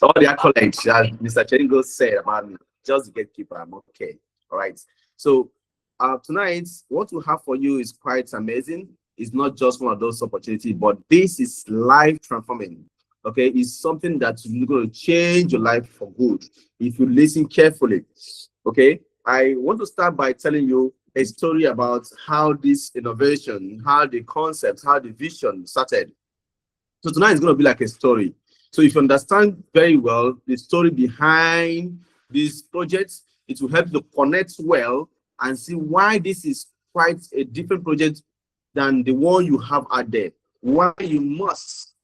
All the accolades that Mr. Chengo said about me, just the gatekeeper, I'm okay. All right. So tonight, what we have for you is quite amazing. It's not just one of those opportunities, but this is life transforming. Okay, it's something that's going to change your life for good if you listen carefully. Okay, I want to start by telling you a story about how this innovation, how the concept, how the vision started. So tonight is going to be like a story. So if you understand very well the story behind these projects, it will help you to connect well and see why this is quite a different project than the one you have out there. Why you must,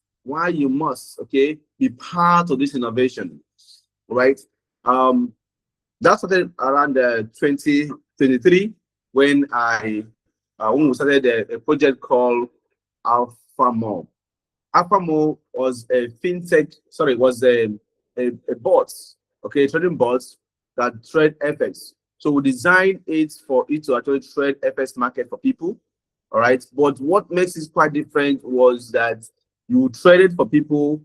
okay, be part of this innovation, right? That started around 2023 when when we started a project called Alpha More. Alphamo was a fintech, sorry, was a bot, okay, trading bot that trade FX. So we designed it for it to actually trade FX market for people, all right? But what makes it quite different was that you trade it for people,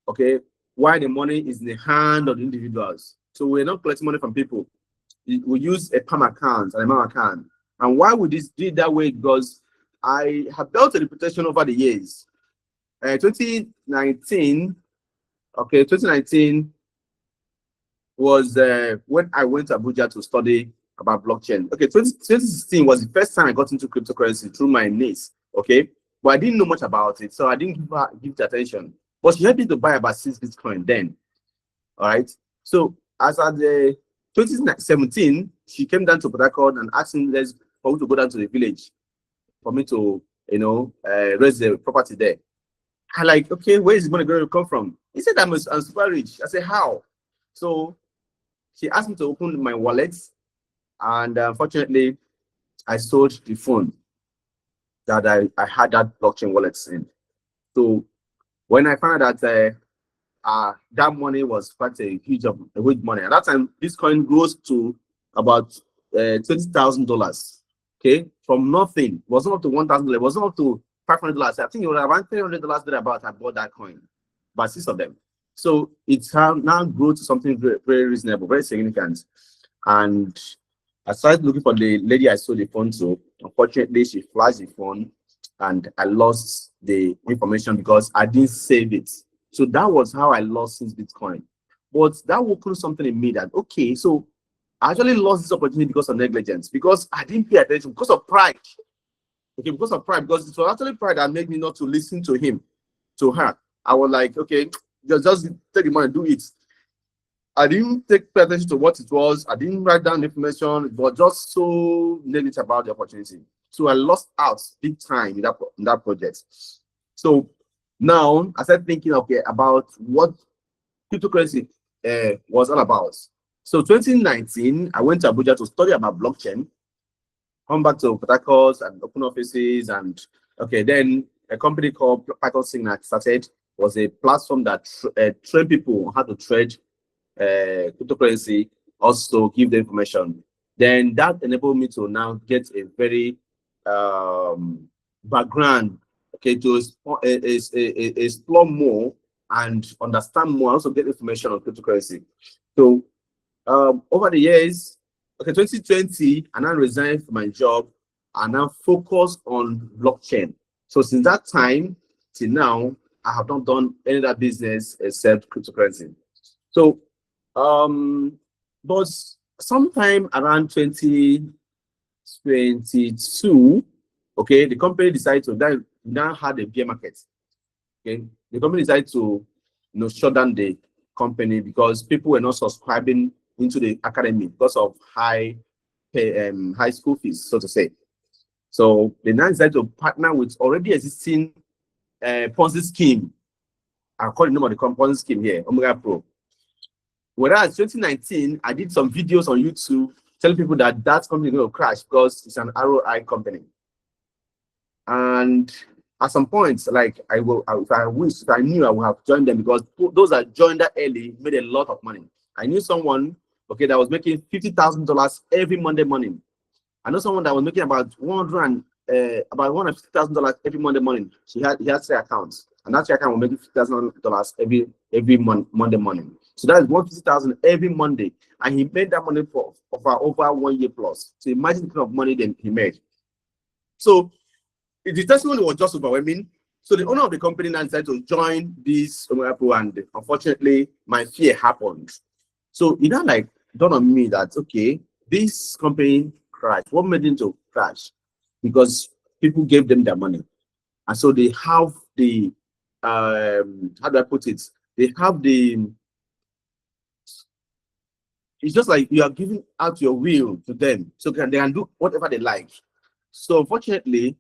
okay, while the money is in the hand of the individuals. So we're not collecting money from people. We use a PAM account and a MAM account. And why we did it that way? Because I have built a reputation over the years. 2019, okay, 2019 was when I went to Abuja to study about blockchain. Okay, 2016 was the first time I got into cryptocurrency through my niece, okay? But I didn't know much about it, so I didn't give it attention. But she helped me to buy about 6 Bitcoin then, all right? So as at the 2017, she came down to Port Harcourt and asked me for me to go down to the village for me to, raise the property there. I like, okay, where is the money going to come from? He said, I'm super rich. I said, how? So she asked me to open my wallet, and unfortunately, I sold the phone that I had that blockchain wallet in. So when I found out that that money was quite a huge money, at that time, Bitcoin grows to about $20,000. Okay, from nothing, it wasn't up to $1,000, it wasn't up to $500. I think it was around $300 thereabout. I bought that coin, but 6 of them. So it's now grew to something very, very reasonable, very significant. And I started looking for the lady I sold the phone to. Unfortunately, she flashed the phone, and I lost the information because I didn't save it. So that was how I lost 6 Bitcoin. But that woke up something in me that, okay, so I actually lost this opportunity because of negligence, because I didn't pay attention, because of pride. Okay, because of pride, because it was actually pride that made me not to listen to him, to her. I was like, okay, just take the money, do it. I didn't pay attention to what it was. I didn't write down the information. It was just so negative about the opportunity. So I lost out big time in that project. So now I started thinking, okay, about what cryptocurrency was all about. So 2019, I went to Abuja to study about blockchain, come back to Port Harcourt and open offices, and okay, then a company called PloutosLabs started. Was a platform that trained people on how to trade cryptocurrency, also give the information. Then that enabled me to now get a very background, okay, to explore more and understand more, also get information on cryptocurrency. So over the years, okay, 2020, I now resigned from my job and now focus on blockchain. So since that time till now, I have not done any other business except cryptocurrency. So, but sometime around 2022, okay, the company decided to now had a bear market. Okay, the company decided to shut down the company because people were not subscribing into the academy because of high school fees, so to say. So they now decided to partner with already existing Ponzi scheme. I call the name of the Ponzi scheme here, Omega Pro. Whereas 2019, I did some videos on YouTube telling people that company is going to crash because it's an ROI company. And at some point, like if I knew I would have joined them, because those that joined that early made a lot of money. I knew someone, okay, that was making $50,000 every Monday morning. I know someone that was making about $150,000 every Monday morning. He had 3 accounts. and that check account will make $50,000 every Monday morning. So that is 150,000 every Monday, and he made that money for over 1 year plus. So imagine the kind of money that he made. So the testimony was just overwhelming. So the owner of the company now decided to join this Apple, and unfortunately, my fear happened. So it now like dawned on me that okay, this company crashed. What made it to crash? Because people gave them their money, and so they have the how do I put it? They have the. It's just like you are giving out your will to them, so they can do whatever they like. So unfortunately,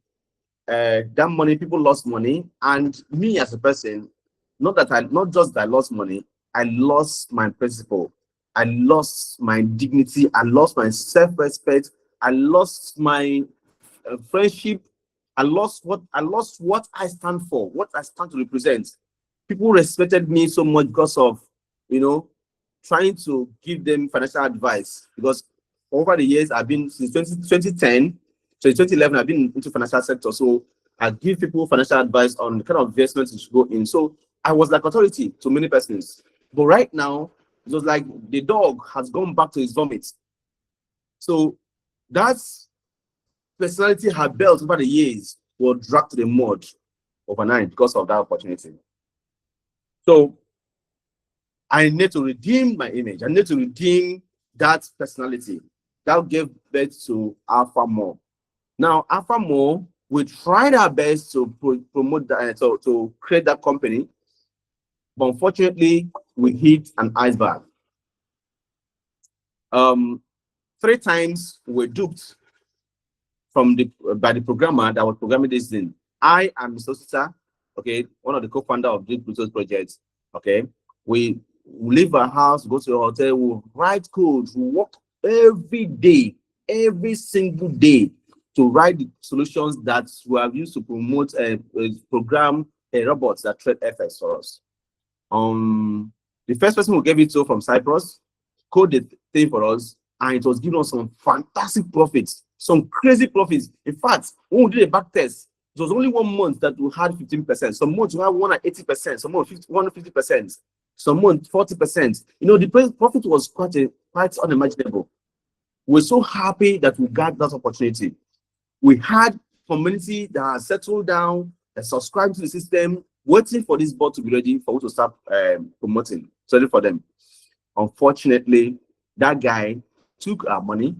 that money, people lost money, and me as a person, not just that I lost money, I lost my principle, I lost my dignity, I lost my self-respect, I lost my friendship, I lost what I stand for, what I stand to represent. People respected me so much because of trying to give them financial advice, because over the years I've been since 2010. So in 2011, I've been into financial sector. So I give people financial advice on the kind of investments you should go in. So I was like authority to many persons. But right now, it was like the dog has gone back to his vomit. So that's personality had built over the years was dragged to the mud overnight because of that opportunity. So I need to redeem my image. I need to redeem that personality that gave birth to Alpha More. Now, Alpha More, we tried our best to promote that, to create that company, but unfortunately, we hit an iceberg. 3 times we were duped by the programmer that was programming this thing. I am Mr. Sita, okay, one of the co-founder of the Plutos project. Okay, we leave our house, go to a hotel, we write code, we work every day, every single day, to write the solutions that we have used to promote a program robots that trade FX for us. The first person who gave it to from Cyprus coded the thing for us, and it was giving us some fantastic profits, some crazy profits. In fact, when we did a back test, it was only 1 month that we had 15%. Some months we had 180%, some months 150%, some months 40%. The profit was quite unimaginable. We're so happy that we got that opportunity. We had community that has settled down and subscribed to the system, waiting for this board to be ready for us to start promoting, sorry for them. Unfortunately, that guy took our money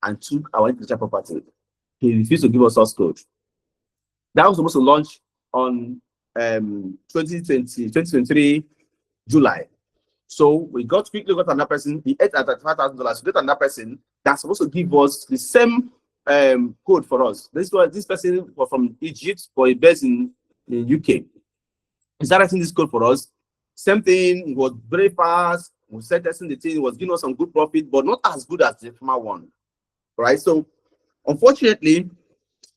and took our intellectual property. He refused to give us source code. That was supposed to launch on 2023 July. So we quickly got another person. He ate at $5,000. We got another person that's supposed to give us the same code for us. This person was from Egypt, but he based in UK. He started writing this code for us. Same thing, it was very fast. We started testing the thing, it was giving us some good profit, but not as good as the former one. Right? So unfortunately,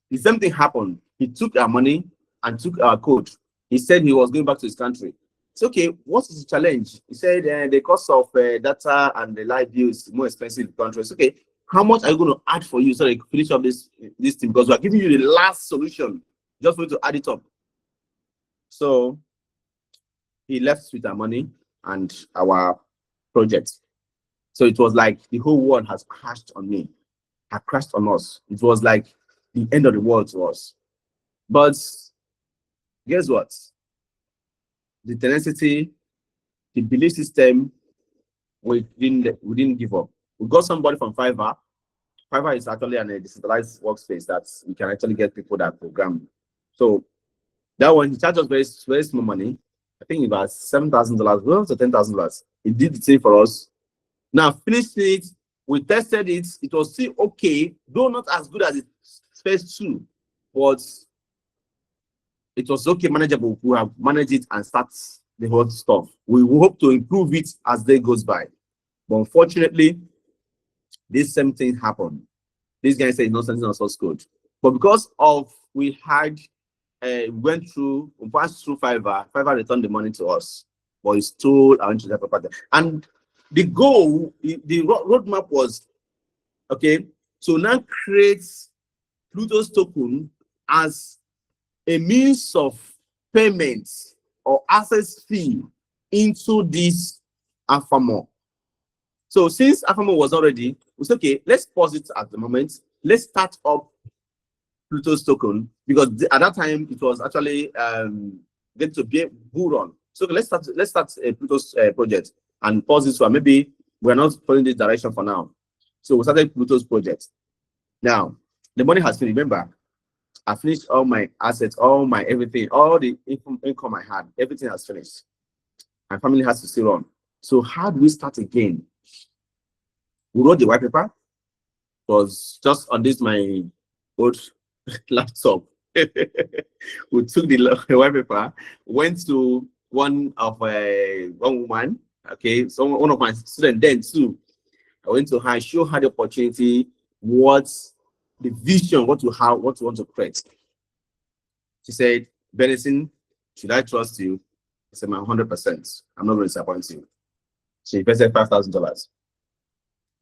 the same thing happened. He took our money and took our code. He said he was going back to his country. It's okay. What is the challenge? He said the cost of data and the light bill is more expensive in the country. It's okay. How much are you going to add for you so that you can finish up this thing? Because we are giving you the last solution just for you to add it up. So he left with our money and our project. So it was like the whole world has crashed on me, had crashed on us. It was like the end of the world to us. But guess what? The tenacity, the belief system, we didn't give up. We got somebody from Fiverr. Fiverr is actually a decentralized workspace that we can actually get people that program. So that one, he charged us very, very small money. I think about $7,000, well, to $10,000. He did the thing for us. Now, finished it, we tested it. It was still okay, though not as good as it first two, but it was okay, manageable. We have managed it and start the whole stuff. We hope to improve it as day goes by. But unfortunately, this same thing happened. This guy said no sending us source code. But because of we passed through Fiverr, Fiverr returned the money to us. But he stole our intellectual property. And the goal, the roadmap was, okay, so now create Pluto's token as a means of payments or access fee into this Alphamore. So since Alphamore was already, we said, okay, let's pause it at the moment. Let's start up Pluto's token, because at that time it was actually going to be a bull run. So let's start a Pluto's project and pause this one. Maybe we're not following this direction for now. So we started Pluto's project. Now the money has finished. Remember, I finished all my assets, all my everything, all the income I had, everything has finished. My family has to still run. So how do we start again? We wrote the white paper. It was just on this my old laptop. We took the white paper, went to one woman, okay, so one of my students then too. I went to her, show her the opportunity, what's the vision, what you want to create. She said, Benison, should I trust you? I said, 100%. I'm not going to disappoint you. She invested $5,000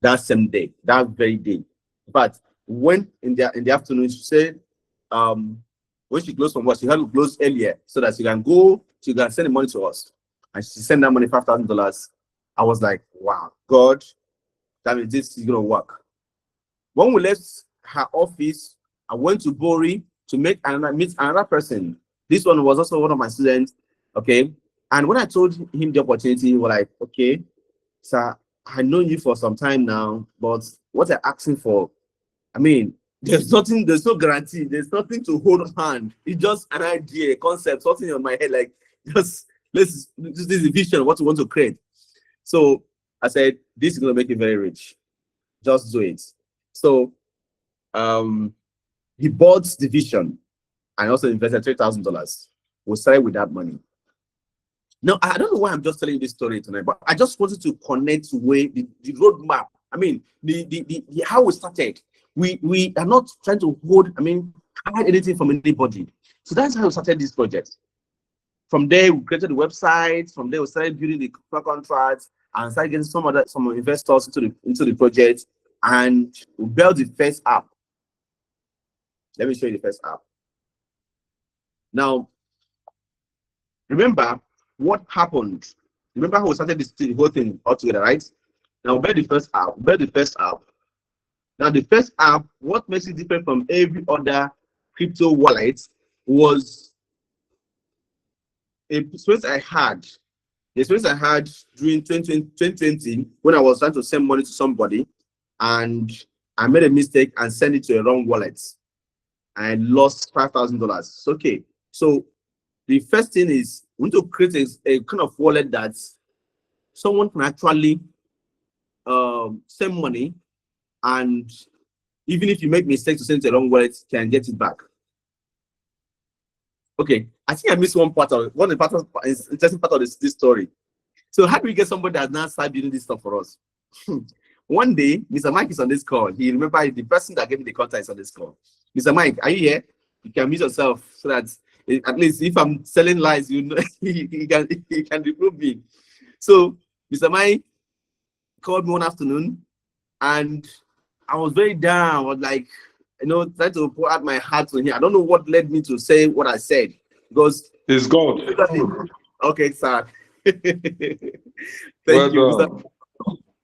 that same day, that very day. But when in the afternoon, she said, when she closed from work, she had to close earlier so that she can send the money to us. And she sent that money, $5,000. I was like, wow, God, that means this is gonna work. When we left her office, I went to Bori to meet another person. This one was also one of my students, okay? And when I told him the opportunity, he was like, okay, sir, I know you for some time now, but what I'm asking for, I mean, there's no guarantee, there's nothing to hold hand. It's just an idea, a concept, something in my head, like just this is the vision, what you want to create. So I said, this is gonna make you very rich. Just do it. So he bought the vision and also invested $3,000. We started with that money. Now, I don't know why I'm just telling you this story tonight, but I just wanted to connect with the roadmap. I mean, the how we started. We are not trying to hide anything from anybody. So that's how we started this project. From there, we created the website. From there, we started building the contracts and started getting some investors into the project, and we built the first app. Let me show you the first app. Now, remember what happened. Remember how we started the whole thing all together, right? Now, we built the first app. Now, the first app, what makes it different from every other crypto wallet was a experience I had. The experience I had during 2020 when I was trying to send money to somebody, and I made a mistake and sent it to a wrong wallet. I lost $5,000. Okay, so the first thing is we need to create a kind of wallet that someone can actually send money, and even if you make mistakes to send to the wrong wallet, can get it back. Okay, I think I missed one interesting part of this story. So how do we get somebody that now start building this stuff for us? One day, Mr. Mike is on this call. He remember the person that gave me the contact is on this call. Mr. Mike, are you here? You can mute yourself so that at least if I'm selling lies, you know he can reprove me. So Mr. Mike called me one afternoon, and I was very down. I was like, trying to pour out my heart to him. I don't know what led me to say what I said, because it's God. Okay, sir. Thank you, sir.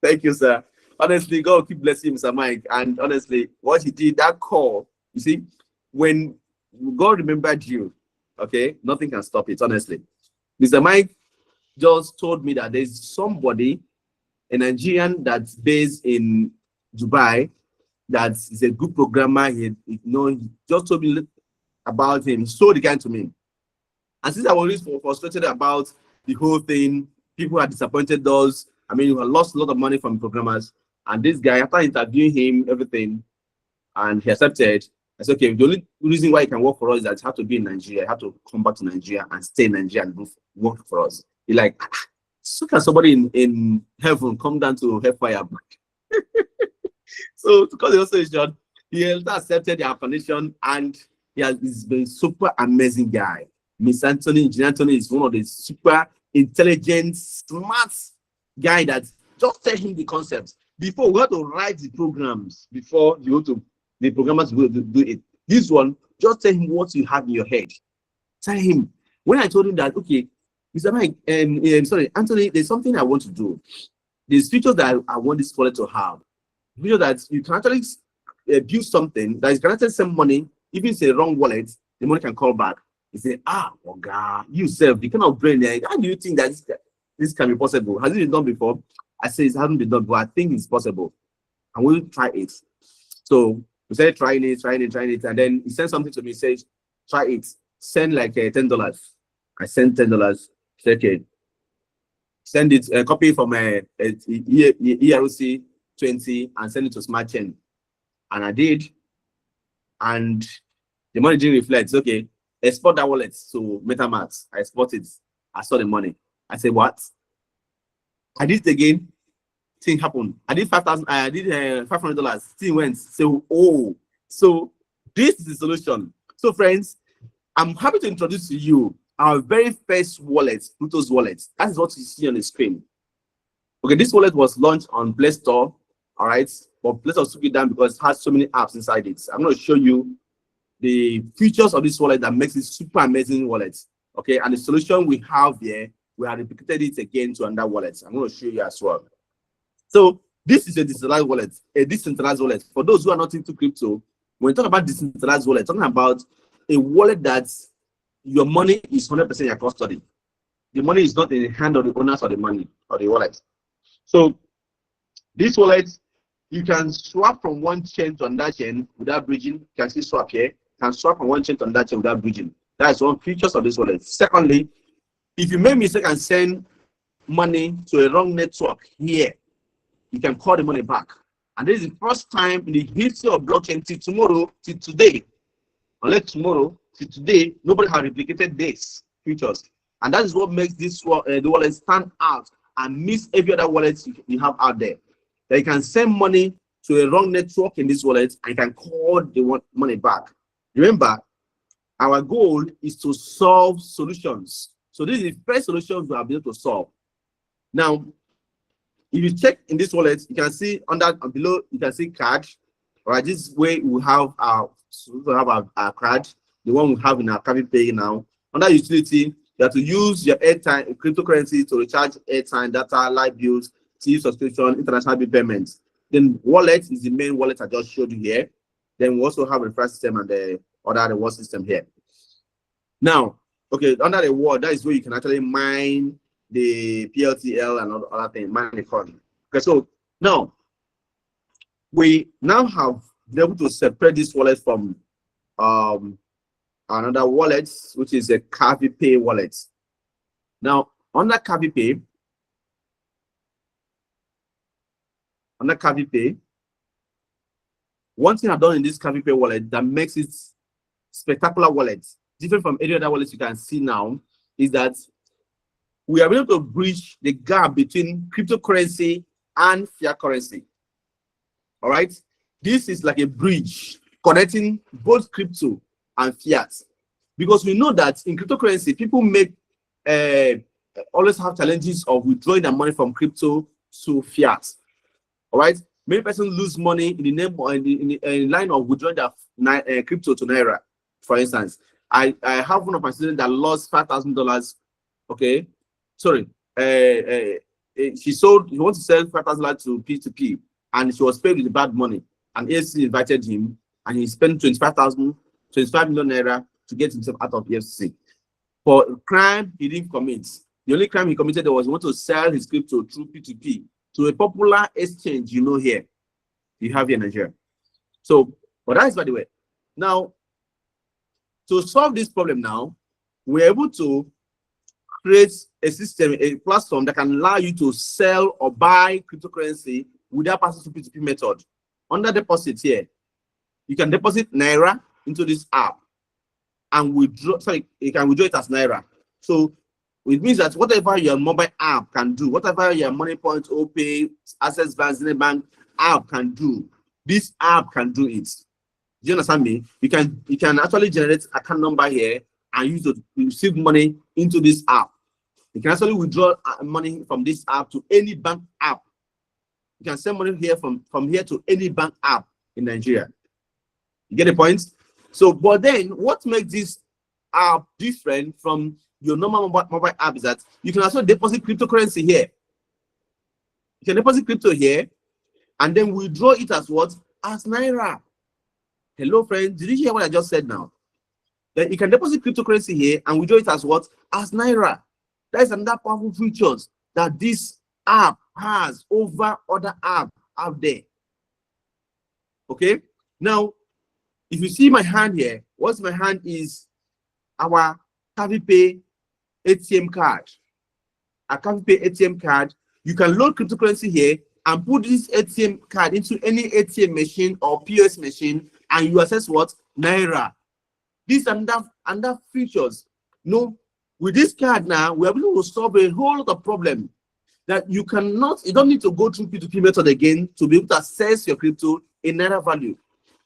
Thank you, sir. Honestly, God keep blessing Mr. Mike. And honestly, what he did, that call, you see, when God remembered you, okay, nothing can stop it, honestly. Mr. Mike just told me that there's somebody, a Nigerian that's based in Dubai, that is a good programmer. He just told me about him. He showed the guy to me. And since I was really frustrated about the whole thing, people had disappointed us. I mean, we had lost a lot of money from programmers. And this guy, after interviewing him, everything, and he accepted, I said, okay, the only reason why he can work for us is that you have to be in Nigeria. You have to come back to Nigeria and stay in Nigeria and work for us. He's like, so can somebody in heaven come down to hellfire? So, because he also is short, he accepted the affirmation, and he's been super amazing guy. Engineer Anthony is one of the super intelligent, smart guy that just tell him the concepts. Before, we had to write the programs before you go to the programmers will do it. This one, just tell him what you have in your head. Tell him, When I told him that, okay, Mr. Mike, sorry, Anthony, there's something I want to do. There's features that I want this wallet to have. Feature that you can actually build something that is granted some money, even if it's a wrong wallet, the money can call back. He said, oh God, you self, the kind of brain there, how do you think that this can be possible? Has it been done before? I say it hasn't been done, but I think it's possible. And we'll try it. So we started trying it, and then he sent something to me, says, try it. Send like $10. I sent $10. Said, okay. Send it, a copy from a ERC 20 and send it to Smart Chain. And I did. And the money didn't reflect. Okay, export that wallet to MetaMask. I exported. I saw the money. I said, what? I did it again. Thing happened. I did 5,000. I did $500. Thing went. So, oh, so this is the solution. So, friends, I'm happy to introduce to you our very first wallet, Plutos wallet. That is what you see on the screen. Okay, this wallet was launched on Play Store. All right, but Play Store took it down because it has so many apps inside it. I'm going to show you the features of this wallet that makes it super amazing wallet. Okay, and the solution we have here, we have replicated it again to another wallet. I'm going to show you as well. So this is a decentralized wallet, a decentralized wallet. For those who are not into crypto, when we talk about decentralized wallet, talking about a wallet that your money is 100% your custody. The money is not in the hand of the owners of the money or the wallet. So this wallet, you can swap from one chain to another chain without bridging. You can see swap here. You can swap from one chain to another chain without bridging. That is one features of this wallet. Secondly, if you make mistake and send money to a wrong network here, you can call the money back. And this is the first time in the history of blockchain till tomorrow, till today, unless tomorrow, till today, nobody has replicated this features. And that is what makes this the wallet stand out and miss every other wallet you have out there. That you can send money to a wrong network in this wallet and you can call the money back. Remember, our goal is to solve solutions. So this is the first solution we have been able to solve. Now, if you check in this wallet, you can see under below, you can see card. All right, this way we have our card, the one we have in our Cavi Pay now. Under utility, you have to use your airtime cryptocurrency to recharge airtime, data, light bills, TV subscription, international bill payments. Then wallet is the main wallet I just showed you here. Then we also have a referral system and the other reward system here. Now, okay, under the word, that is where you can actually mine the PLTL and other things, mine the coin. Okay, so now we now have been able to separate this wallet from another wallet, which is a Cavi Pay wallet. Now, under Cavi Pay, one thing I've done in this Cavi Pay wallet that makes it spectacular wallet, different from any other wallets you can see now, is that we are able to bridge the gap between cryptocurrency and fiat currency. All right, this is like a bridge connecting both crypto and fiat, because we know that in cryptocurrency, people make always have challenges of withdrawing their money from crypto to fiat. All right, many persons lose money in the name or in the line of withdrawing their crypto to naira. For instance, I have one of my students that lost $5,000. Okay, sorry, she wants to sell $5,000 to P2P, and she was paid with bad money. And EFCC invited him, and he spent 25 million naira to get himself out of EFCC. For a crime he didn't commit. The only crime he committed was he wanted to sell his crypto through P2P to a popular exchange, you know, here. You have here in Nigeria. So, but that is by the way. Now, to solve this problem now, we're able to create a system, a platform that can allow you to sell or buy cryptocurrency without passing through P2P method. Under deposit here, you can deposit naira into this app and withdraw. Sorry, you can withdraw it as naira. So it means that whatever your mobile app can do, whatever your Money Point, OPay, Access Bank, Bank app can do, this app can do it. Do you understand me? You can actually generate account number here and use it to receive money into this app. You can actually withdraw money from this app to any bank app. You can send money here from here to any bank app in Nigeria. You get the point? So, but then what makes this app different from your normal mobile app is that you can also deposit cryptocurrency here. You can deposit crypto here and then withdraw it as what? As Naira. Hello, friends. Did you hear what I just said now? That you can deposit cryptocurrency here and withdraw it as what? As Naira. That is another powerful features that this app has over other apps out there. Okay. Now, if you see my hand here, what's my hand is our CaviPay ATM card. A CaviPay ATM card. You can load cryptocurrency here and put this ATM card into any ATM machine or POS machine, and you access what? Naira. These and that features. No, with this card now, we are able to solve a whole lot of problems that you don't need to go through P2P method again to be able to access your crypto in Naira value.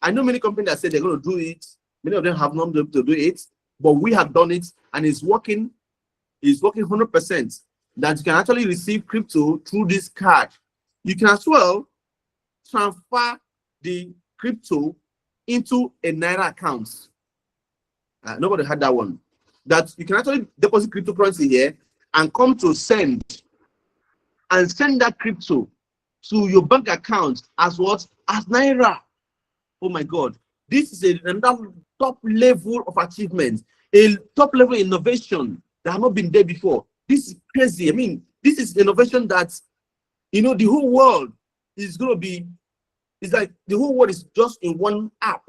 I know many companies that say they're going to do it. Many of them have not been able to do it, but we have done it and it's working. It's working 100%. That you can actually receive crypto through this card. You can as well transfer the crypto into a Naira account. Nobody had that one. That you can actually deposit cryptocurrency here and come to send that crypto to your bank account as what? As Naira. Oh my God. This is another top level of achievement, a top level innovation that have not been there before. This is crazy. I mean, this is innovation that, you know, the whole world is going to be, it's like the whole world is just in one app.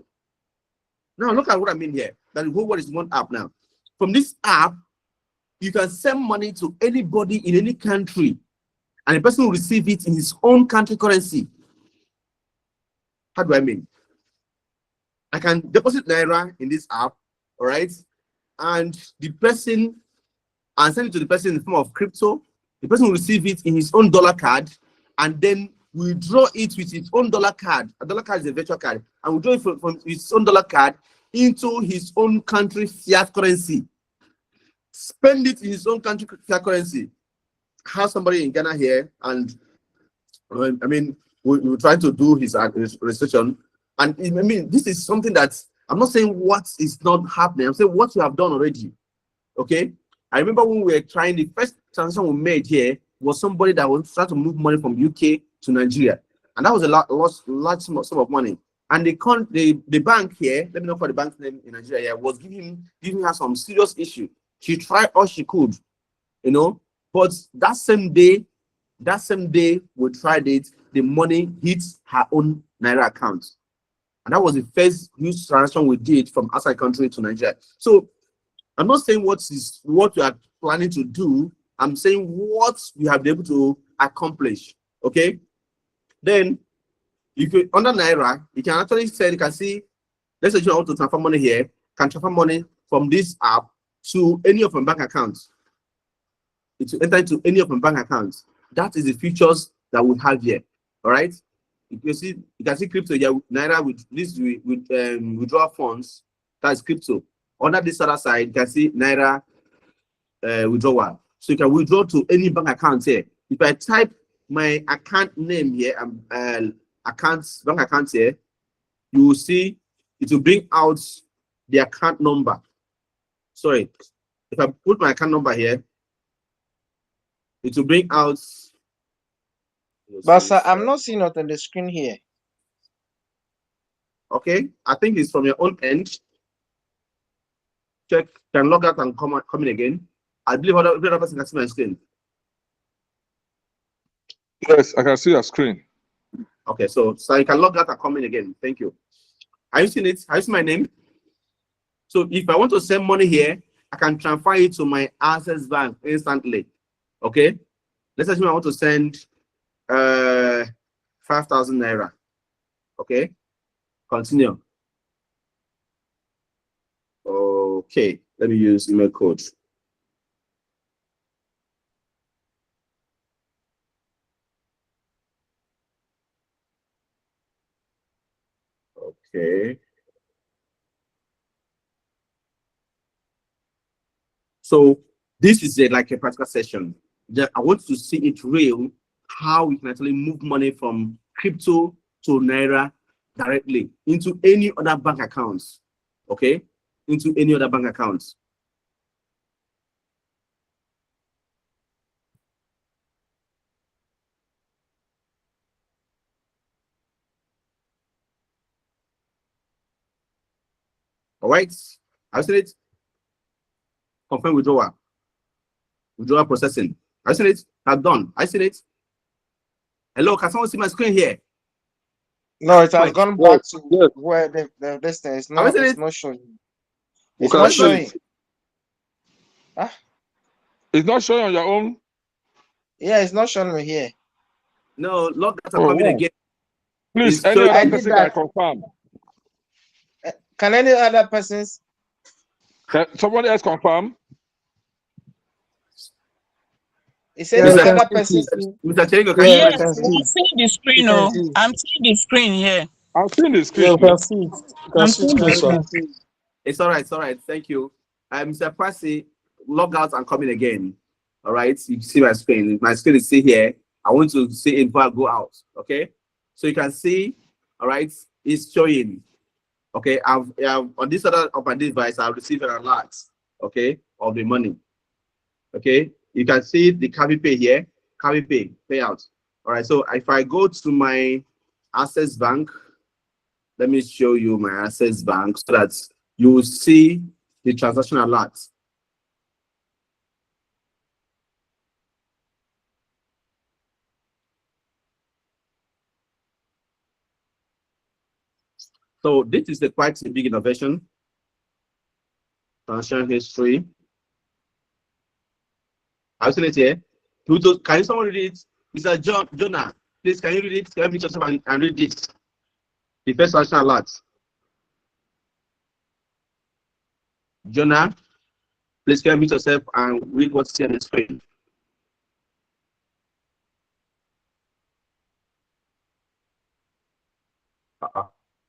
Now, look at what I mean here, that the whole world is one app now. From this app, you can send money to anybody in any country, and the person will receive it in his own country currency. How do I mean? I can deposit Naira in this app, all right? And the person, and send it to the person in the form of crypto. The person will receive it in his own dollar card and then withdraw it with his own dollar card. A dollar card is a virtual card, and withdraw it from his own dollar card into his own country fiat currency. Spend it in his own country fiat currency. Have somebody in Ghana here, and I mean, we're trying to do his registration. And I mean, this is something that I'm not saying what is not happening. I'm saying what you have done already. Okay. I remember when we were trying, the first transaction we made here was somebody that was trying to move money from UK to Nigeria, and that was a large sum of money. And the bank here, let me know for the bank's name in Nigeria, yeah, was giving her some serious issue. She tried all she could, you know, but that same day we tried it, the money hits her own Naira account, and that was the first huge transaction we did from outside country to Nigeria. So I'm not saying what we are planning to do. I'm saying what we have been able to accomplish. Okay. Then, if you under Naira, you can actually say, you can see, let's say you want to transfer money here, can transfer money from this app to any of my bank accounts. It will enter into any of my bank accounts. That is the features that we have here. All right. You can see crypto here, Naira with this with withdraw funds. That is crypto. Under this other side, you can see Naira withdrawal. So you can withdraw to any bank account here. If I type my account name here, bank account here, you will see it will bring out the account number. Sorry, if I put my account number here, it will bring out. But sir, I'm not seeing it on the screen here. Okay, I think it's from your own end. Check, can log out and come in again. I believe other person can see my screen. Yes, I can see your screen. Okay, so you can log out and come in again. Thank you. Are you seeing it? Are you seeing my name? So if I want to send money here, I can transfer it to my Access Bank instantly. Okay. Let's assume I want to send 5,000 Naira. Okay. Continue. Okay. Let me use email code. Okay. So this is like a practical session. I want to see it real, how we can actually move money from crypto to Naira directly into any other bank accounts. Okay, into any other bank accounts. All right. I've seen it. Confirm withdrawal. Withdrawal processing. I've seen it. I've done. I seen it. Hello, can someone see my screen here? No, it has Wait. gone back to where the this thing is Have not. you seen It's it? not showing. We It's can not see showing. it. Ah, It's not showing on your own. yeah, it's not showing me here. No, log that and Oh, come in wow. again. Please, It's any showing. I other did person can that. confirm. Can any other persons? Can somebody else confirm? He said Yeah, any we can other see persons. it. Mr. Cherigo, can you Yeah, see we my can Yes, see I'm it. seeing the We screen. can Oh, see it. I'm seeing the screen here. I've seen the Yeah, screen. we can see it. We can I'm see it seeing the closer. screen. It's all right. It's all right. Thank you. Mr. Prasi, log out and come in again. All right. You see my screen. My screen is still here. I want to see it before I go out. Okay. So you can see. All right. It's showing. Okay. I've on this other of my device, I've received an alert. Okay, of the money. Okay. You can see the Cavi Pay here. Cavi Pay payout. All right. So if I go to my Access Bank, let me show you my Access Bank so that you will see the transaction alert. So this is quite a big innovation. Transaction history. I've seen it here. Pluto, can someone read it? Mr. Jonah, please can you read it? Can you meet yourself and read it? The first transaction alert. Jonah, please can you meet yourself and read what's here on the screen?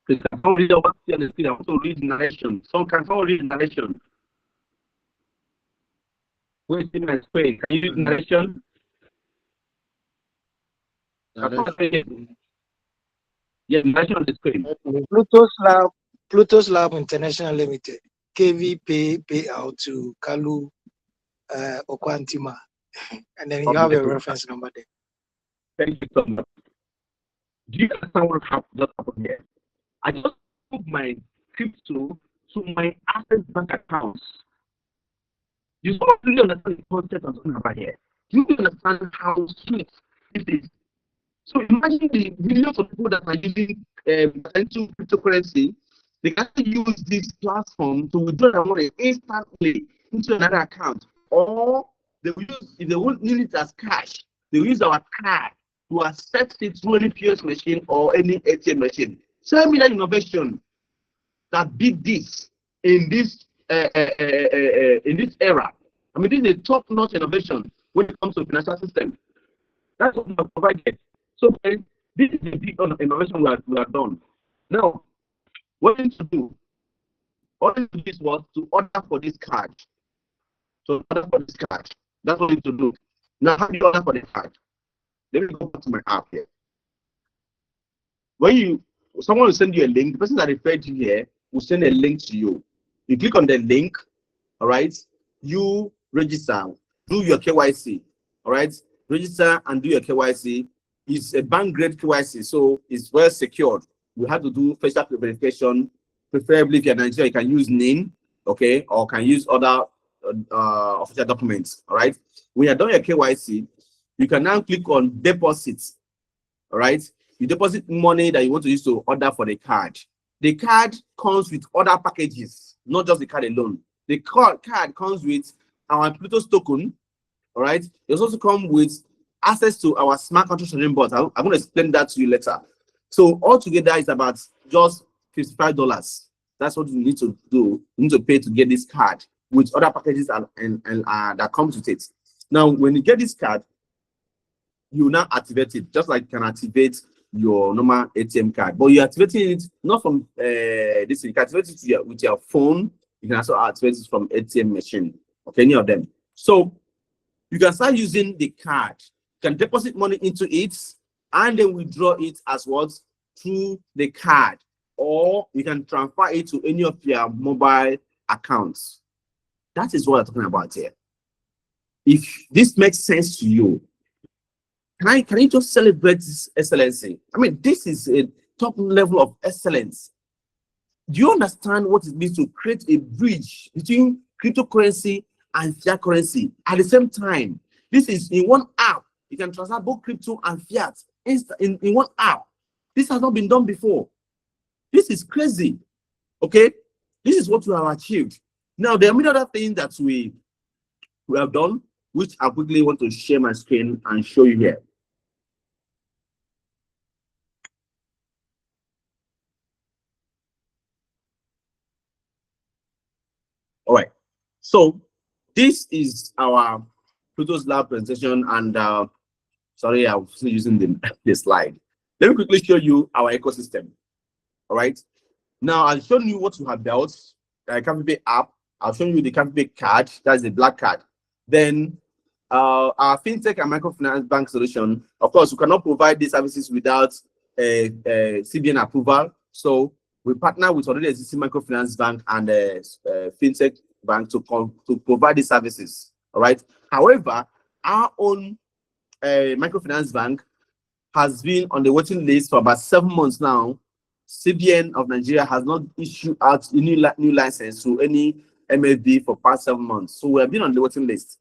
Please, can someone read what's here on the screen? I want to read the narration. So can someone read the narration? Where's in my screen? Can you read the narration? Yeah, narration on the screen. PloutosLabs International Limited, KV payout to Kalu Okwantima, and then you have a reference number there. Thank you so much. Do you understand what just happened here? I just moved my crypto to my Access Bank accounts. You don't really understand the concept of something about here. Do you understand how sweet it is? So imagine the millions of people that are using potential cryptocurrency. They can use this platform to withdraw their money instantly into another account, or they will use, if they won't need it as cash, they will use our card to access it through any POS machine or any ATM machine. Tell me that innovation that did this in this era. I mean, this is a top-notch innovation when it comes to financial system. That's what we have provided. So this is the big innovation we have done. Now, what we need to do, all we need to do is what? To order for this card. So order for this card. That's what we need to do. Now, how do you order for the card? Let me go back to my app here. When someone will send you a link, the person that referred you here will send a link to you. You click on the link, all right? You register, do your KYC, all right? Register and do your KYC. It's a bank grade KYC, so it's well secured. You have to do facial verification. Preferably, if you're Nigeria, you can use NIN, okay, or can use other official documents. All right. When you're done your KYC, you can now click on deposits. All right. You deposit money that you want to use to order for the card. The card comes with other packages, not just the card alone. The card comes with our Pluto's token. All right. It also comes with access to our smart contract trading bot. I'm going to explain that to you later. So altogether, it's about just $55. That's what you need to do. You need to pay to get this card with other packages and that comes with it. Now, when you get this card, you now activate it, just like you can activate your normal ATM card. But you're activating it not from this. You can activate it with your phone. You can also activate it from ATM machine. Okay, any of them. So you can start using the card. You can deposit money into it and then withdraw it as what? Through the card. Or you can transfer it to any of your mobile accounts. That is what I'm talking about here. If this makes sense to you, can you just celebrate this excellency? I mean, this is a top level of excellence. Do you understand what it means to create a bridge between cryptocurrency and fiat currency at the same time? This is in one app. You can transfer both crypto and fiat in one app. This has not been done before. This is crazy. Okay, this is what we have achieved. Now, there are many other things that we have done, which I quickly want to share my screen and show you here. All right, so this is our PloutosLabs presentation, and sorry, I'm still using the slide. Let me quickly show you our ecosystem. All right, now I'll show you what we have built. CampyPay app. I'll show you the CampyPay card. That's the black card. Then our fintech and microfinance bank solution. Of course, we cannot provide these services without a CBN approval. So we partner with already existing microfinance bank and fintech bank to provide these services. All right. However, our own microfinance bank has been on the waiting list for about 7 months now. CBN of Nigeria has not issued out a new license to any MFB for past 7 months. So we have been on the waiting list.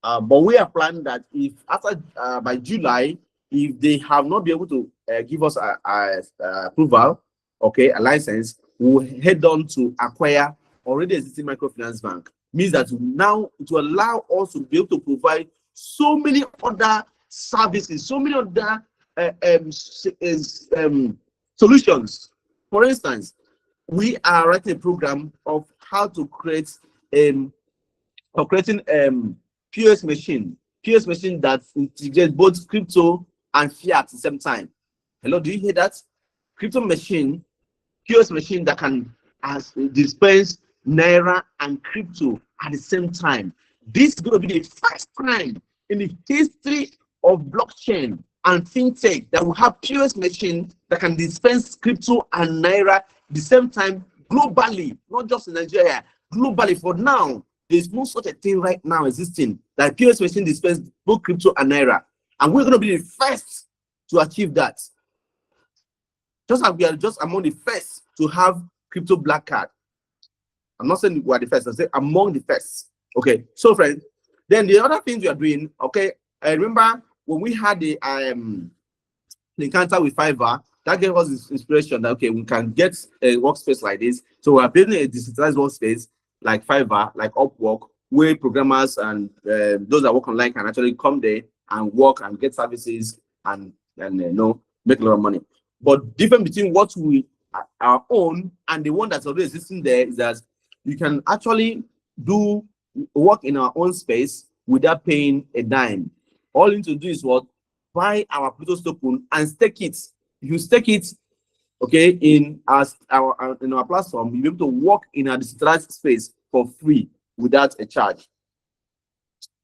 But we are planning that if after by July, if they have not been able to give us a approval, okay, a license, we'll head on to acquire already existing microfinance bank. Means that now it will allow us to be able to provide so many other services, so many other solutions. For instance, we are writing a program of how to create POS machine that integrates both crypto and fiat at the same time. Hello, do you hear that? Crypto machine, POS machine that can dispense naira and crypto at the same time. This is going to be the first time in the history of blockchain and fintech that will have POS machine that can dispense crypto and naira at the same time globally, not just in Nigeria, globally. For now, there's no such a thing right now existing that POS machine dispense both crypto and naira, and we're going to be the first to achieve that. Just like we are just among the first to have crypto black card. I'm not saying we are the first, I say among the first. Okay, so friends, then the other things we are doing, okay, I remember when we had the encounter with Fiverr, that gave us this inspiration that okay, we can get a workspace like this. So we are building a decentralized workspace like Fiverr, like Upwork, where programmers and those that work online can actually come there and work and get services and make a lot of money. But different between what we our own and the one that's already existing there is that you can actually do work in our own space without paying a dime. All you need to do is what? Buy our Plutos token and stake it. If you stake it, okay, in our platform, you'll be able to work in a decentralized space for free without a charge.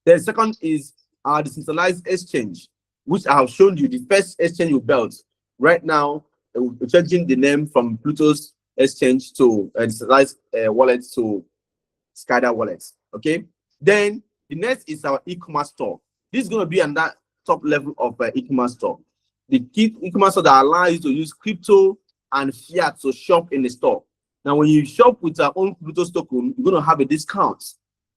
The second is our decentralized exchange, which I have shown you the first exchange we built. Right now, we're changing the name from Plutos Exchange to decentralized wallet to SCADA wallets. Okay. Then the next is our e-commerce store. This is going to be on that top level of e-commerce store. The e-commerce store that allows you to use crypto and fiat to shop in the store. Now, when you shop with our own Plutos token, you're going to have a discount.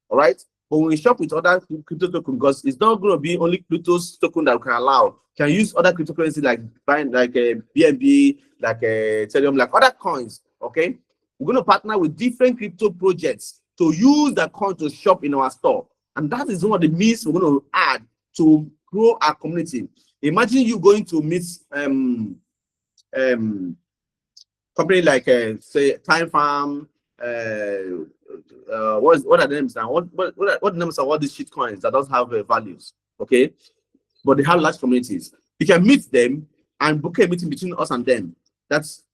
All right. But when you shop with other crypto token, because it's not going to be only Plutos token that we can allow. You can use other cryptocurrency like BNB, like Ethereum, like other coins. Okay. We're going to partner with different crypto projects to use that coin to shop in our store. And that is one of the means we're going to add to grow our community. Imagine you going to meet company like say Time Farm, what are the names now? What names are all these shit coins that don't have values? Okay, but they have large communities. You can meet them and book a meeting between us and them. That's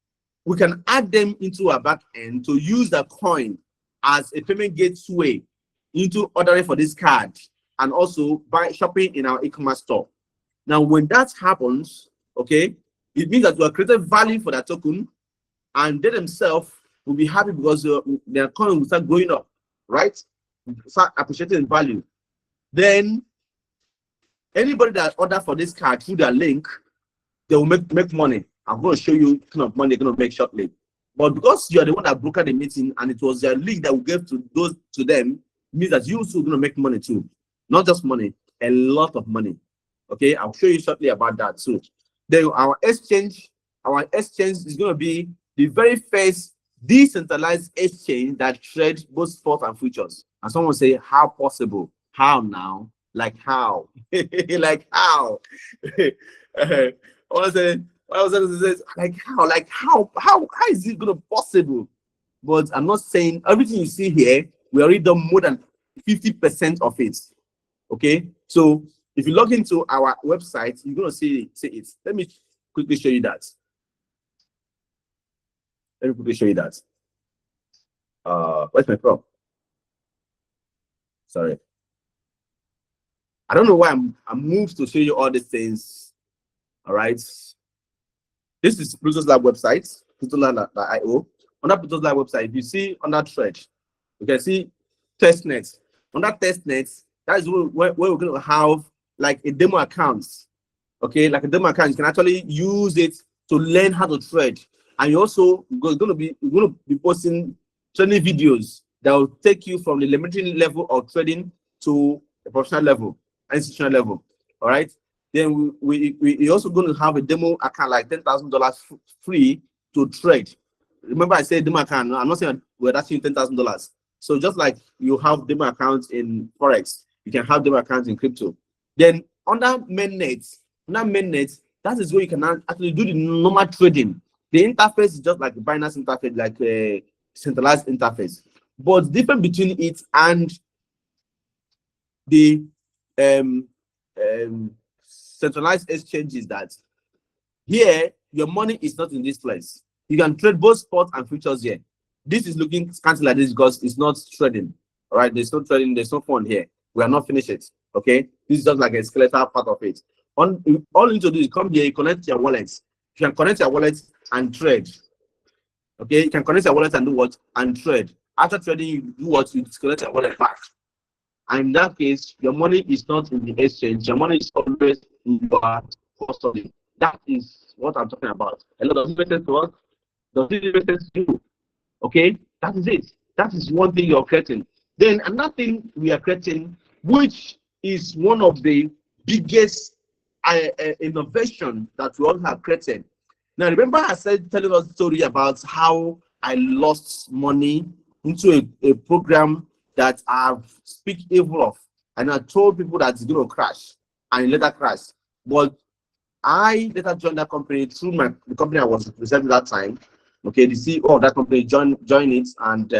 we can add them into our back end to use the coin as a payment gateway into ordering for this card and also by shopping in our e-commerce store. Now, when that happens, okay, it means that we are creating value for that token, and they themselves will be happy because their coin will start going up, right? Start appreciating in value. Then anybody that order for this card through their link, they will make money. I'm going to show you what kind of money they're going to make shortly. But because you are the one that brokered the meeting and it was their link that we gave to them, means that you also going to make money too. Not just money, a lot of money. Okay, I'll show you shortly about that too. Then our exchange is going to be the very first decentralized exchange that trades both spot and futures. And someone say, how possible? How now? Like how? Like how? I was like how? Like how is it gonna possible? But I'm not saying everything you see here, we already done more than 50% of it. Okay, so if you log into our website, you're gonna see it. Let me quickly show you that. Where's my prop? Sorry. I don't know why I'm moved to show you all these things. All right. This is PloutosLabs website, PloutosLabs.io. On that PloutosLabs website, if you see on that thread, you can see testnet. On that testnet, that is where we're going to have like a demo account. Okay, like a demo account, you can actually use it to learn how to trade. And you also going to be posting training videos that will take you from the elementary level of trading to the professional level, institutional level. All right. Then we also going to have a demo account like $10,000 free to trade. Remember, I said demo account. I'm not saying we're asking $10,000. So just like you have demo accounts in Forex, you can have demo accounts in crypto. Then under mainnet, that is where you can actually do the normal trading. The interface is just like a Binance interface, like a centralized interface. But the difference between it and the centralized exchange is that here your money is not in this place. You can trade both spot and futures here. This is looking scanty like this because it's not trading. All right, there's no trading, there's no fun here. We are not finished it. Okay, this is just like a skeletal part of it. All you need to do is come here, you connect your wallets. You can connect your wallet and trade. Okay, you can connect your wallet and do what? And trade. After trading, you do what? You disconnect your wallet back. And in that case, your money is not in the exchange. Your money is always in your custody. That is what I'm talking about. A lot of investors to us. Does it investors do? Okay, that is it. That is one thing you're creating. Then another thing we are creating, which is one of the biggest innovation that we all have created. Now, remember I said telling us a story about how I lost money into a program that I've speak evil of, and I told people that it's going to crash, and it later crashed. But I later joined that company through the company I was representing that time. Okay, the CEO of that company joined it, and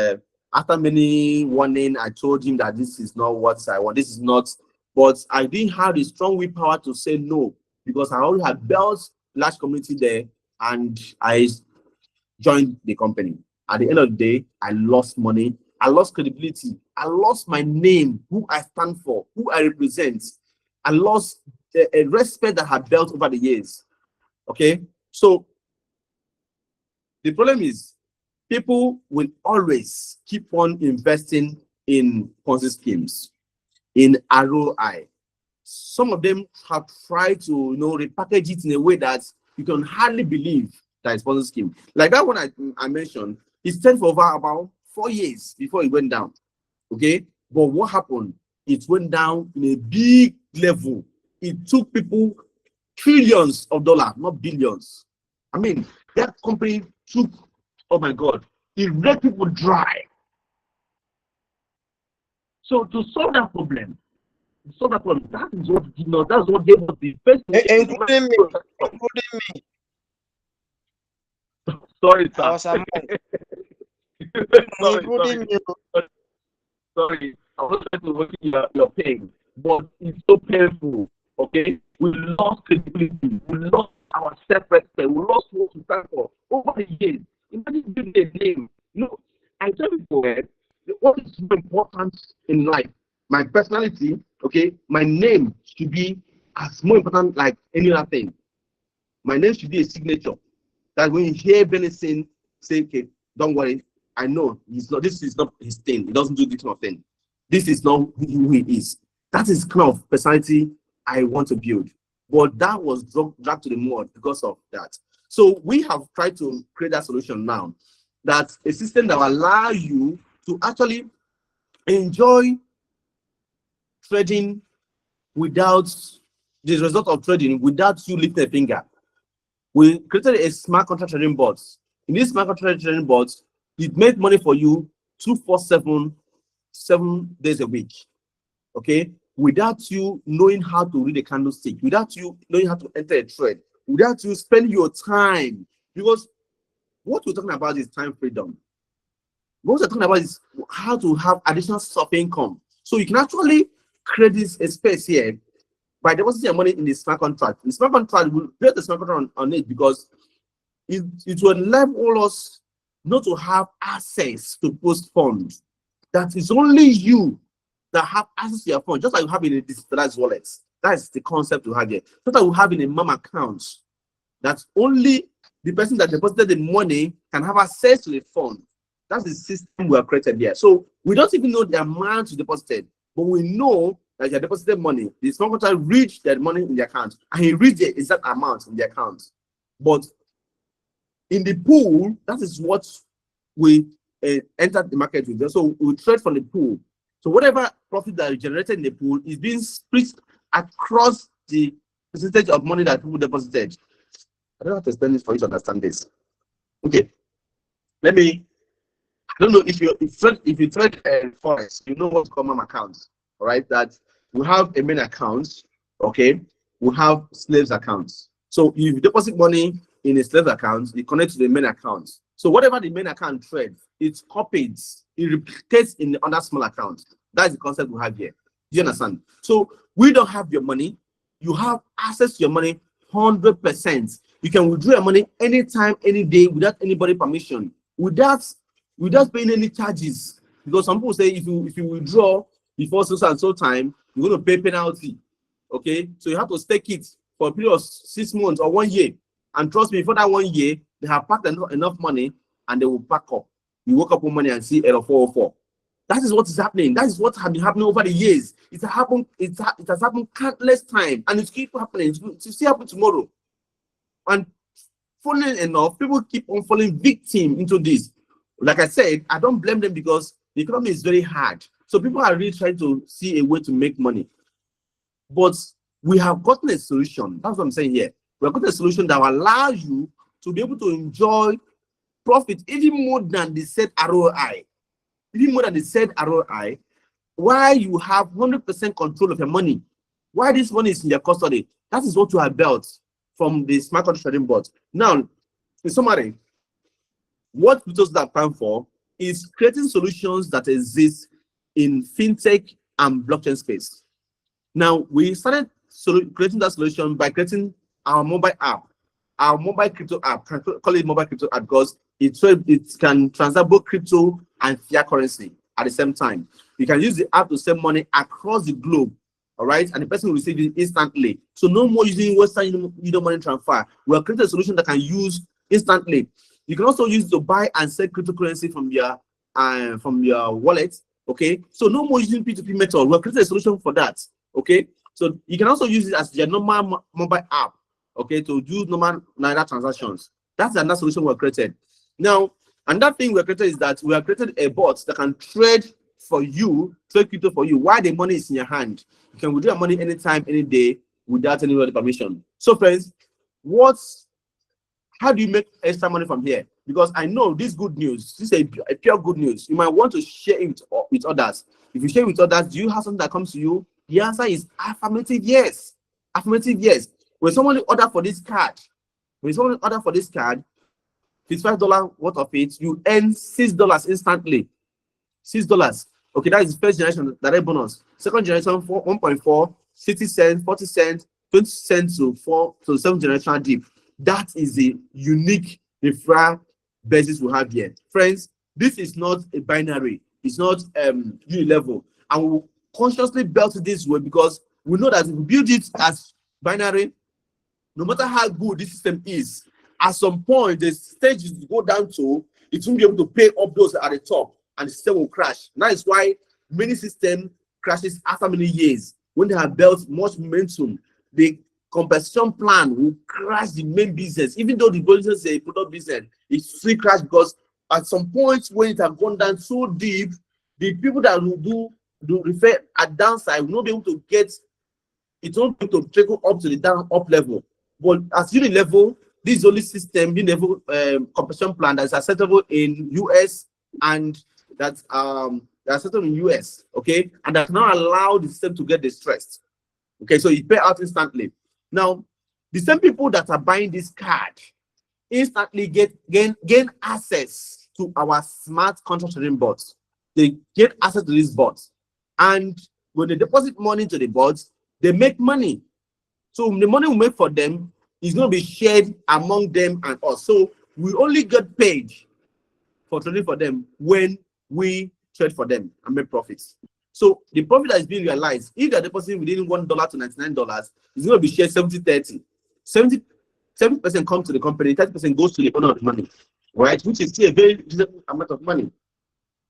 after many warning, I told him that this is not what I want. This is not. But I didn't have the strong willpower to say no, because I already had built large community there, and I joined the company. At the end of the day, I lost money. I lost credibility. I lost my name, who I stand for, who I represent. I lost a respect that I had built over the years. Okay, so the problem is people will always keep on investing in Ponzi schemes, in ROI. Some of them have tried to repackage it in a way that you can hardly believe that it's Ponzi scheme. Like that one I mentioned, it stayed for about 4 years before it went down. Okay, but what happened? It went down in a big level. It took people trillions of dollars, not billions. I mean, that company took, oh my God, it let people dry. So to solve that problem, that is what that's what gave us the first. Including me. Sorry, sir. I was among. Sorry. I was trying to work your pain, but it's so painful. Okay, we lost credibility, we lost our self-respect, we lost what we stand for over the years. Imagine building a name. I tell people what is more important in life. My personality, okay, my name should be as more important like any other thing. My name should be a signature. That when you hear Benison say, okay, don't worry, I know this is not his thing. He doesn't do this kind of thing. This is not who he is. That is kind of personality I want to build. But that was dragged to the mud because of that. So we have tried to create that solution now. That's a system that will allow you to actually enjoy trading without the result of trading without you lifting a finger. We created a smart contract trading bot. In this smart contract trading bot, it makes money for you 247 7 days a week. Okay, without you knowing how to read a candlestick, without you knowing how to enter a trade, without you spending your time, because what we're talking about is time freedom. What we're talking about is how to have additional source of income. So you can actually create this space here by depositing your money in the smart contract. The smart contract will create the smart contract on it because it will enable us not to have access to post funds. That is only you that have access to your phone, just like you have in a decentralized wallet. That's the concept we have here. Just like we have in a MAM account. That's only the person that deposited the money can have access to the fund. That's the system we have created here. So we don't even know the amount you deposited, but we know that you deposited money. The smart contract reached that money in the account, and he reached the exact amount in the account. But in the pool, that is what we entered the market with. So we trade from the pool. So whatever profit that is generated in the pool is being split across the percentage of money that people deposited. I don't have to explain this for you to understand this. Okay, I don't know if you trade forex, you know what's common accounts, all right? That we have a main account, okay? We have slaves accounts. So if you deposit money in a slave account, you connect to the main account. So whatever the main account trades, it's copied, it replicates in the other small account. That's the concept we have here. Do you understand? So we don't have your money. You have access to your money 100%. You can withdraw your money anytime, any day, without anybody permission, without paying any charges. Because some people say if you withdraw before so and so time, you're going to pay penalty. Okay, so you have to stake it for a period of 6 months or 1 year. And trust me, for that 1 year, they have packed enough money and they will pack up. You wake up one morning and see error 404. That is what is happening. That is what has been happening over the years. It has happened countless times, and it keeps happening. It will still happen tomorrow. And funnily enough, people keep on falling victim into this. Like I said, I don't blame them because the economy is very hard. So people are really trying to see a way to make money. But we have gotten a solution. That's what I'm saying here. We have got a solution that will allow you to be able to enjoy profit even more than the said ROI. Even more than the said ROI, while you have 100% control of your money. Why this money is in your custody. That is what you have built from the smart contract trading bot. Now, in summary, what PloutosLabs stands for is creating solutions that exist in fintech and blockchain space. Now, we started creating that solution by creating our mobile app, our mobile crypto app. Can call it mobile crypto app because it can transact both crypto and fiat currency at the same time. You can use the app to send money across the globe, all right? And the person will receive it instantly. So no more using Western Union money transfer. We have created a solution that can use instantly. You can also use it to buy and sell cryptocurrency from your wallet, okay? So no more using P2P method. We have created a solution for that, okay? So you can also use it as your normal mobile app, okay, to do normal Naira transactions. That's another solution we have created. Now, another thing we have created is that we have created a bot that can trade for you, trade crypto for you, while the money is in your hand. You can withdraw your money anytime, any day, without any permission. So, friends, how do you make extra money from here? Because I know this good news, this is a pure good news. You might want to share it with others. If you share it with others, do you have something that comes to you? The answer is affirmative yes. Affirmative yes. When someone order for this card, $55 worth of it, you earn $6 instantly. $6. Okay, that is first generation direct bonus. Second generation 1.4, 60 cents, 40 cents, 20 cents to 7th generation dip. That is a unique referral basis we have here. Friends, this is not a binary, it's not unilevel. And we will consciously build it this way because we know that if we build it as binary, no matter how good this system is, at some point the stage is to go down to, it won't be able to pay up those at the top and the system will crash. That is why many system crashes after many years. When they have built much momentum, the compensation plan will crash the main business. Even though the business is a product business, it still crash because at some point when it has gone down so deep, the people that will do refer at downside will not be able to get it, won't be able to trickle up to the up level. But as unit level, this is only system unit level compensation plan that's acceptable in US and that's acceptable in US, okay, and does not allow the system to get distressed. Okay, so you pay out instantly. Now, the same people that are buying this card instantly gain access to our smart contract trading bots. They get access to these bots, and when they deposit money into the bots, they make money. So the money we make for them is going to be shared among them and us. So we only get paid for trading for them when we trade for them and make profits. So the profit that is being realized, if they're depositing within $1 to $99, it's going to be shared 70-30. 70% comes to the company, 30% goes to the owner of the money, right? Which is still a very reasonable amount of money.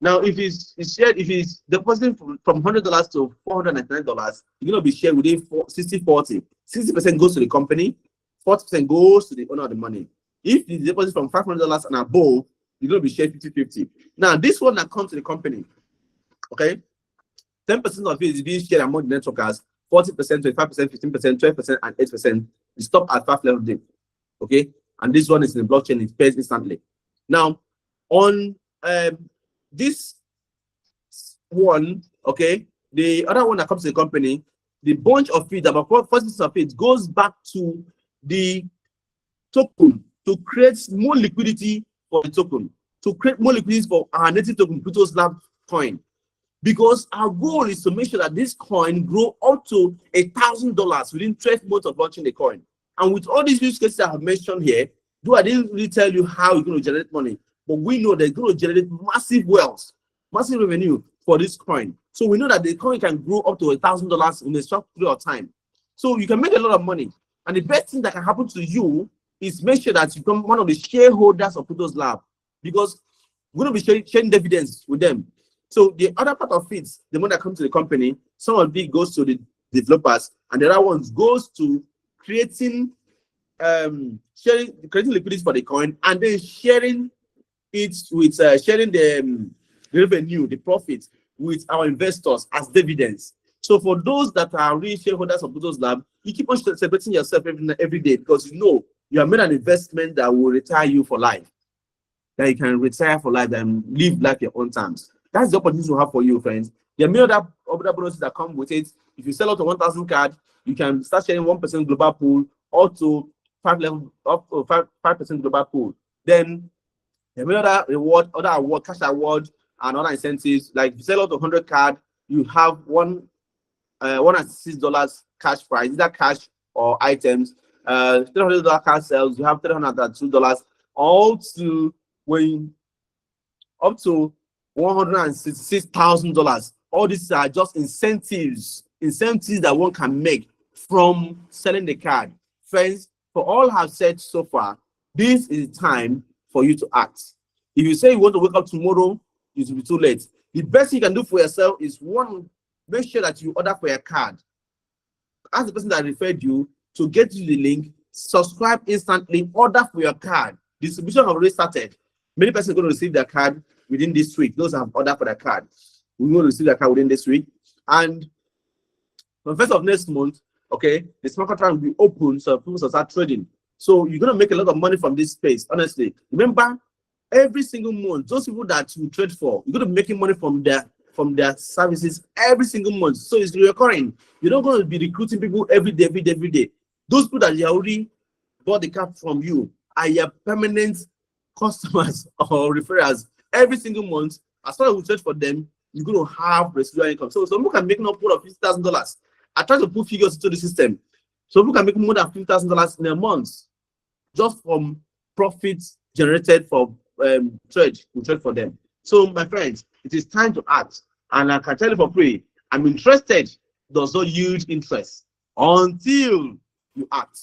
Now, if it's shared, if it's depositing from $100 to $499, you're going to be shared within 60-40. 60% goes to the company, 40% goes to the owner of the money. If you deposit from $500 and above, you're going to be shared 50-50. Now, this one that comes to the company, okay, 10% of it is being shared among the networkers, 40%, 25%, 15%, 12%, and 8%. You stop at 5 level dip, okay? And this one is in the blockchain, it pays instantly. Now, on this one, okay, the other one that comes to the company, the bunch of it, about 40% of it goes back to the token to create more liquidity for the token, to create more liquidity for our native token, PloutosLabs coin. Because our goal is to make sure that this coin grow up to $1,000 within 12 months of launching the coin. And with all these use cases I have mentioned here, though I didn't really tell you how you're going to generate money, but we know they're going to generate massive wealth, massive revenue for this coin. So we know that the coin can grow up to $1,000 in a short period of time. So you can make a lot of money. And the best thing that can happen to you is make sure that you become one of the shareholders of PloutosLabs, because we're going to be sharing dividends with them. So the other part of it, the money that comes to the company, some of it goes to the developers, and the other ones goes to creating creating liquidity for the coin, and then sharing it with sharing the revenue, the profits with our investors as dividends. So for those that are real shareholders of PloutosLabs, you keep on celebrating yourself every day, because you know you have made an investment that will retire you for life, that you can retire for life and live life your own terms. That's the opportunity to have for you, friends. There are many other bonuses that come with it. If you sell out to 1,000 cards, you can start sharing 1% global pool up to 5% global pool. Then there are many other reward, cash award, and other incentives. Like if you sell out to 100 cards, you have $106 cash prize, either cash or items. $300 cash sales, you have $302, all to when up to $166,000. All these are just incentives that one can make from selling the card. Friends, for all I've said so far, this is time for you to act. If you say you want to wake up tomorrow, it will be too late. The best you can do for yourself is, one, make sure that you order for your card. Ask the person that referred you to get you the link, subscribe instantly, order for your card. Distribution have already started. Many persons are going to receive their card within this week. Those have ordered for their card, we will receive their card within this week. And on the 1st of next month, okay, the smart contract will be open, so people will start trading. So you're going to make a lot of money from this space, honestly. Remember, every single month, those people that you trade for, you're going to be making money from their services every single month. So it's recurring. You're not going to be recruiting people every day. Those people that you already bought the card from you are your permanent customers or referrals. Every single month, as far as we trade for them, you're going to have residual income. So some people can make more than $50,000. I try to put figures into the system. So people can make more than $50,000 in a month just from profits generated for trade. We trade for them. So my friends, it is time to act. And I can tell you for free, I'm interested. Does not yield interest until you act.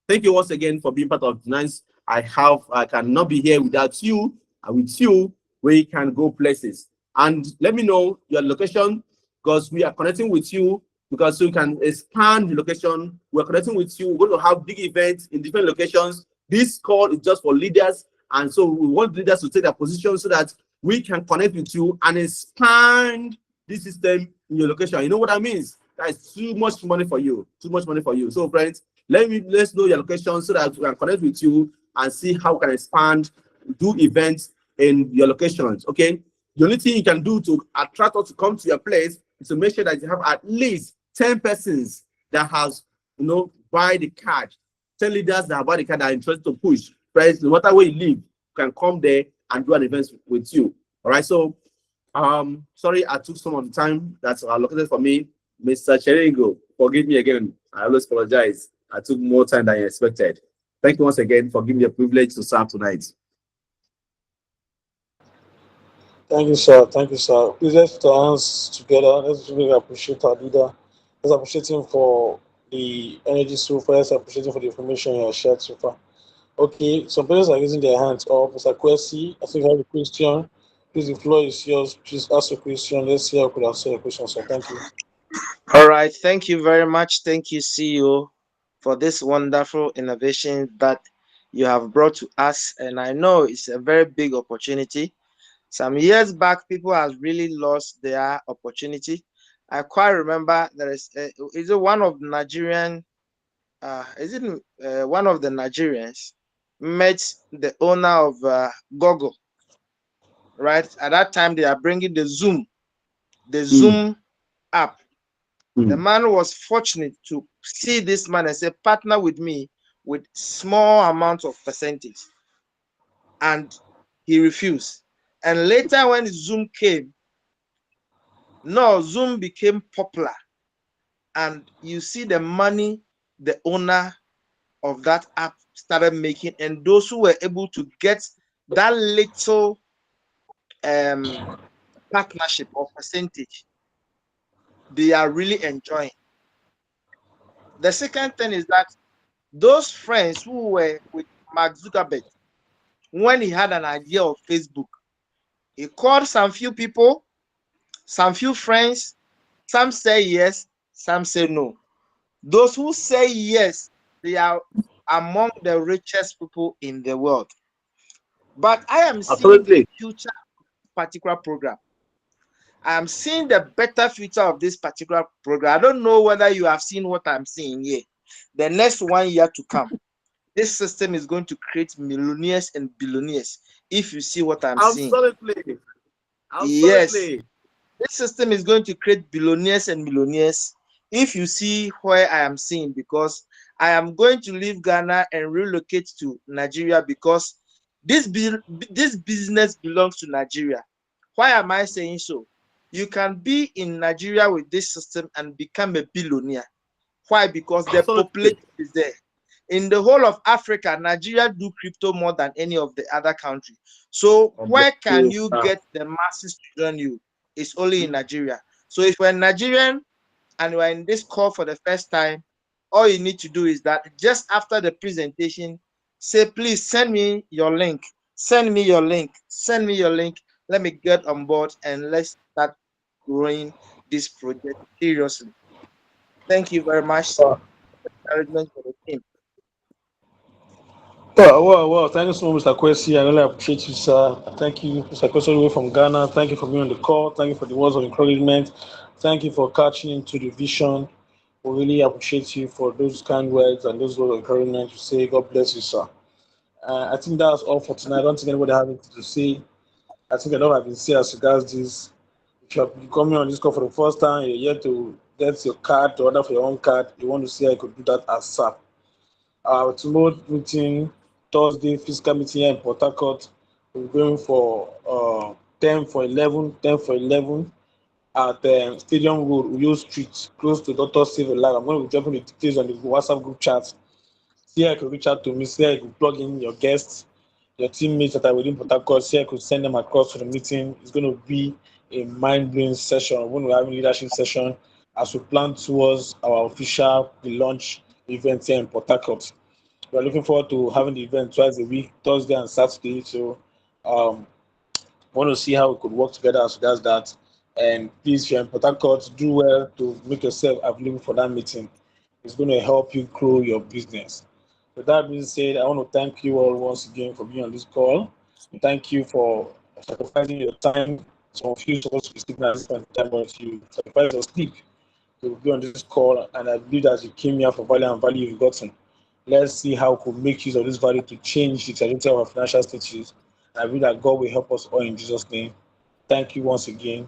Thank you once again for being part of tonight's. I cannot be here without you, and with you, we can go places. And let me know your location, because we are connecting with you, because you can expand the location. We're connecting with you. We're going to have big events in different locations. This call is just for leaders And so we want leaders to take their position so that we can connect with you and expand this system in your location. You know what that means? That is too much money for you. Too much money for you. So friends, let's know your location so that we can connect with you and see how we can expand, do events in your locations. Okay. The only thing you can do to attract us to come to your place is to make sure that you have at least 10 persons that has, buy the card. 10 leaders that have bought the card that are interested to push. Friends, no matter where you live, you can come there and do an event with you. All right. So, sorry, I took some of the time that's allocated for me. Mr. Cheringo, forgive me again. I always apologize. I took more time than you expected. Thank you once again for giving me a privilege to serve tonight. Thank you, sir. Thank you, sir. Please let's put our hands together. Let's really appreciate our leader. Let's appreciate him for the energy so far. Let's appreciate him for the information he has shared so far. Okay, some persons are using their hands up. Mr. Kwesi, I think you have a question. Please, the floor is yours. Please ask a question. Let's see how I could answer your question, sir. Thank you. All right. Thank you very much. Thank you, CEO, for this wonderful innovation that you have brought to us. And I know it's a very big opportunity. Some years back, people have really lost their opportunity. I quite remember there is one of the Nigerian one of the Nigerians met the owner of Google, right? At that time, they are bringing the Zoom app. The man was fortunate to see this man and say, partner with me with small amounts of percentage. And he refused. And later when Zoom came, Zoom became popular. And you see the money the owner of that app started making, and those who were able to get that little partnership or percentage, they are really enjoying. The second thing is that those friends who were with Mark Zuckerberg, when he had an idea of Facebook, he called some few people, some few friends, some say yes, some say no. Those who say yes, they are among the richest people in the world. But I am seeing the future of this particular program. I am seeing the better future of this particular program. I don't know whether you have seen what I'm seeing here. The next 1 year to come, this system is going to create millionaires and billionaires. If you see what I'm seeing. Absolutely. Yes. This system is going to create billionaires and millionaires. If you see where I am seeing, because I am going to leave Ghana and relocate to Nigeria because this business belongs to Nigeria. Why am I saying so? You can be in Nigeria with this system and become a billionaire. Why? Because the population is there. In the whole of Africa, Nigeria do crypto more than any of the other countries. So where can you get the masses to join you? It's only in Nigeria. So if you're Nigerian and you're in this call for the first time, all you need to do is that just after the presentation, say, please send me your link. Send me your link. Send me your link. Let me get on board and let's start growing this project seriously. Thank you very much. Encouragement for the team. Well, thank you so much, Mr. Kwesi. I really appreciate you, sir. Thank you, Mr. Kwesi, all the way from Ghana. Thank you for being on the call. Thank you for the words of encouragement. Thank you for catching into the vision. We really appreciate you for those kind words and those words of encouragement to say. God bless you, sir. I think that's all for tonight. I don't think anybody has anything to say. I think I don't have been say as regards this. If you're coming on this call for the first time, you're yet to get your card, to order for your own card, you want to see how you could do that as SAP. Tomorrow meeting, Thursday, physical meeting here in Port Harcourt. We're going for 10 for 11 at Stadium Road, Uyo Street, close to Dr. Save a Life. I'm going to be dropping the details on the WhatsApp group chat. See how you can reach out to me, see how you can plug in your guests, your teammates that are within Port Harcourt, see how you could send them across to the meeting. It's going to be a mind-blowing session. When we're having leadership session, as we plan towards our official launch event here in Port Harcourt. We're looking forward to having the event twice a week, Thursday and Saturday. So want to see how we could work together as regards that. And please, if you're in Port Harcourt, do well to make yourself available for that meeting. It's going to help you grow your business. With that being said, I want to thank you all once again for being on this call. Thank you for sacrificing your time. Some of you are supposed to be sleeping at this point in time, but you sacrifice your sleep to be on this call. And I believe that you came here for value and value you've gotten. Let's see how we could make use of this value to change the trajectory of our financial status. And I believe that God will help us all in Jesus' name. Thank you once again.